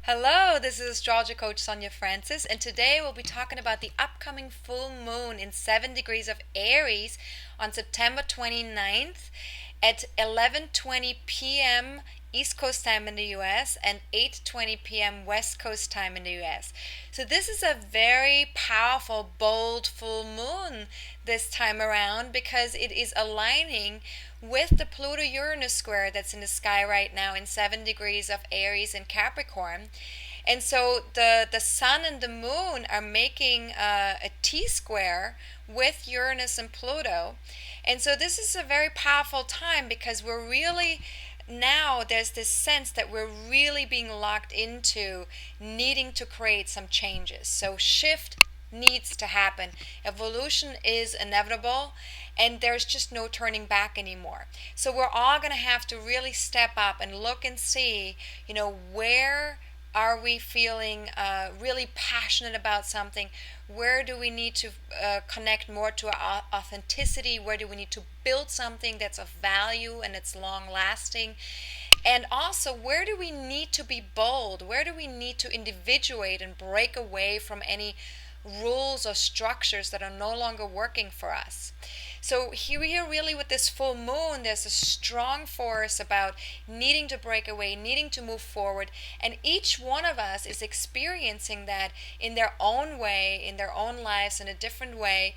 Hello, this is AstrologerCoach Sonja Francis, and today we'll be talking about the upcoming full moon in 7 degrees of Aries on September 29th at 11:20 p.m. East Coast time in the US and 8:20 p.m. West Coast time in the US. So this is a very powerful, bold full moon this time around because it is aligning with the Pluto Uranus square that's in the sky right now in 7 degrees of Aries and Capricorn. And so the sun and the moon are making a T square with Uranus and Pluto. And so this is a very powerful time because we're really now there's this sense that we're really being locked into needing to create some changes. So shift needs to happen. Evolution is inevitable and there's just no turning back anymore. So we're all going to have to really step up and look and see, where are we feeling really passionate about something? Where do we need to connect more to our authenticity? Where do we need to build something that's of value and it's long lasting? And also, where do we need to be bold? Where do we need to individuate and break away from any rules or structures that are no longer working for us? So here really with this full moon, there's a strong force about needing to break away, needing to move forward, and each one of us is experiencing that in their own way, in their own lives, in a different way.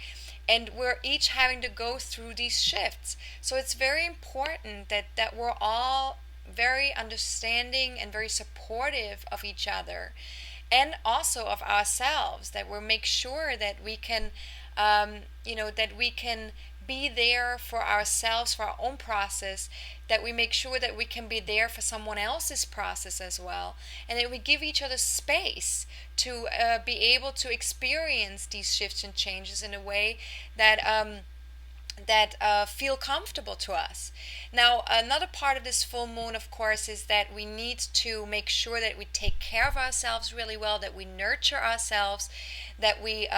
And we're each having to go through these shifts. So it's very important that we're all very understanding and very supportive of each other and also of ourselves, that we make sure that we can that we can be there for ourselves, for our own process, that we make sure that we can be there for someone else's process as well, and that we give each other space to be able to experience these shifts and changes in a way that feel comfortable to us. Now, another part of this full moon, of course, is that we need to make sure that we take care of ourselves really well, that we nurture ourselves, that we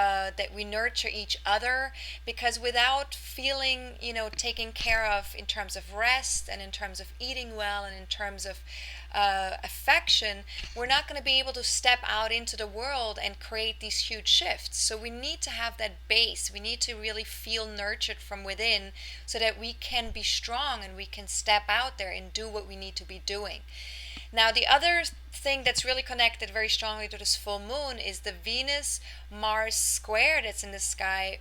nurture each other, because without feeling, taken care of in terms of rest and in terms of eating well and in terms of affection, we're not going to be able to step out into the world and create these huge shifts. So we need to have that base. We need to really feel nurtured from within so that we can be strong and we can step out there and do what we need to be doing. Now, the other thing that's really connected very strongly to this full moon is the Venus-Mars square that's in the sky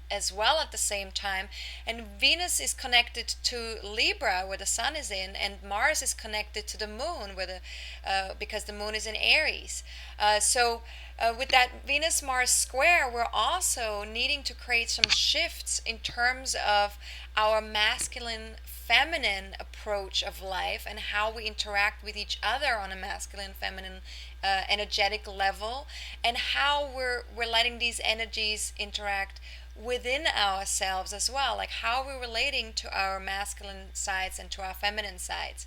as well at the same time. And Venus is connected to Libra, where the sun is in, and Mars is connected to the moon, because the moon is in Aries. With that Venus-Mars square, we're also needing to create some shifts in terms of our masculine feminine approach of life and how we interact with each other on a masculine feminine energetic level, and how we're letting these energies interact within ourselves as well, like how we're relating to our masculine sides and to our feminine sides.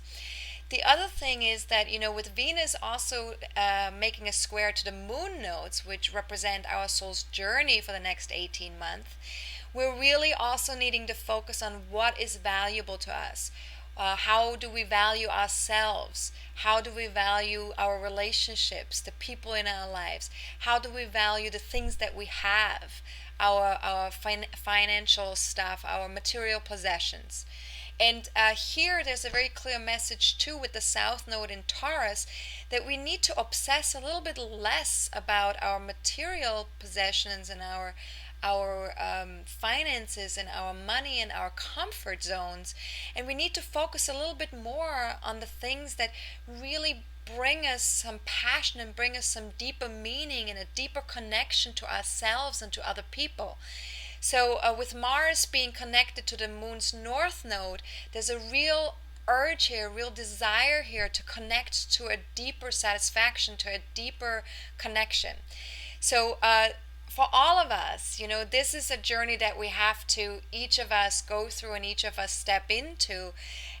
The other thing is that, with Venus also making a square to the moon nodes, which represent our soul's journey for the next 18 months, we're really also needing to focus on what is valuable to us. How do we value ourselves? How do we value our relationships, the people in our lives? How do we value the things that we have, our financial stuff, our material possessions? And here there's a very clear message too with the South Node in Taurus, that we need to obsess a little bit less about our material possessions and our finances and our money and our comfort zones, and we need to focus a little bit more on the things that really bring us some passion and bring us some deeper meaning and a deeper connection to ourselves and to other people. So with Mars being connected to the moon's north node, there's a real urge here, real desire here to connect to a deeper satisfaction, to a deeper connection. So for all of us, this is a journey that we have to, each of us, go through and each of us step into.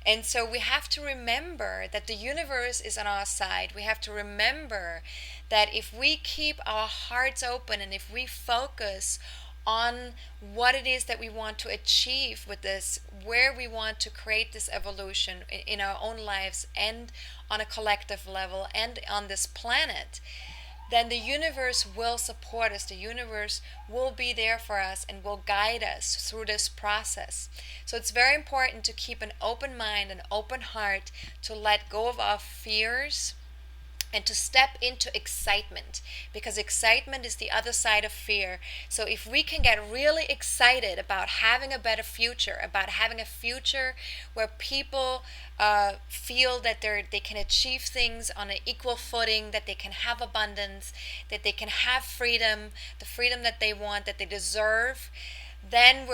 And so we have to remember that the universe is on our side. We have to remember that if we keep our hearts open and if we focus on what it is that we want to achieve with this, where we want to create this evolution in our own lives and on a collective level and on this planet, then the universe will support us. The universe will be there for us and will guide us through this process. So it's very important to keep an open mind, an open heart, to let go of our fears and to step into excitement, because excitement is the other side of fear. So if we can get really excited about having a better future, about having a future where people feel that they can achieve things on an equal footing, that they can have abundance, that they can have freedom, the freedom that they want, that they deserve, then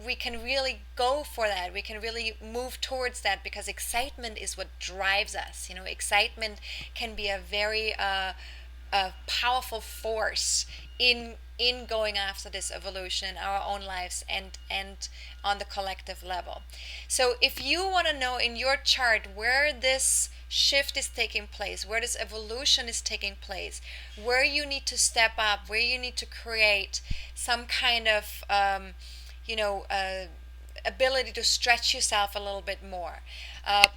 we can really go for that. We can really move towards that, because excitement is what drives us. Excitement can be a very powerful force in going after this evolution in our own lives and on the collective level. So if you want to know in your chart where this shift is taking place, where this evolution is taking place, where you need to step up, where you need to create some kind of ability to stretch yourself a little bit more,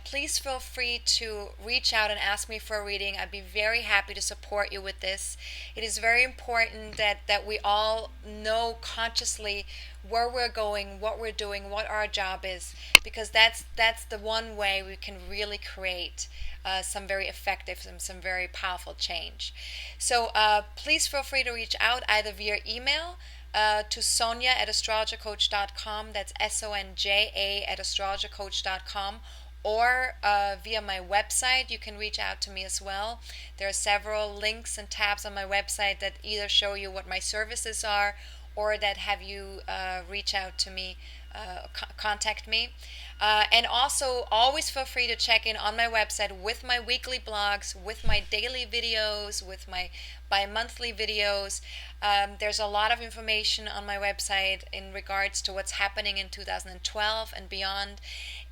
please feel free to reach out and ask me for a reading. I'd be very happy to support you with this. It is very important that we all know consciously where we're going, what we're doing, what our job is, because that's the one way we can really create some very effective and some very powerful change. So please feel free to reach out either via email to Sonja at AstrologerCoach.com. That's SONJA at AstrologerCoach.com. Or via my website, you can reach out to me as well. There are several links and tabs on my website that either show you what my services are or that have you reach out to me, contact me. And also, always feel free to check in on my website with my weekly blogs, with my daily videos, with my bi-monthly videos. There's a lot of information on my website in regards to what's happening in 2012 and beyond.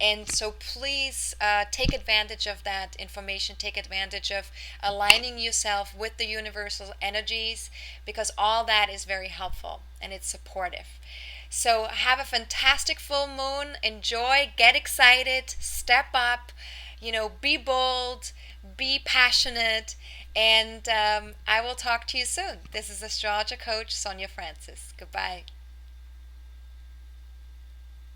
And so please take advantage of that information, take advantage of aligning yourself with the universal energies, because all that is very helpful and it's supportive. So have a fantastic full moon. Enjoy, get excited, step up, be bold, be passionate, and I will talk to you soon. This is Astrologer Coach Sonja Francis. Goodbye.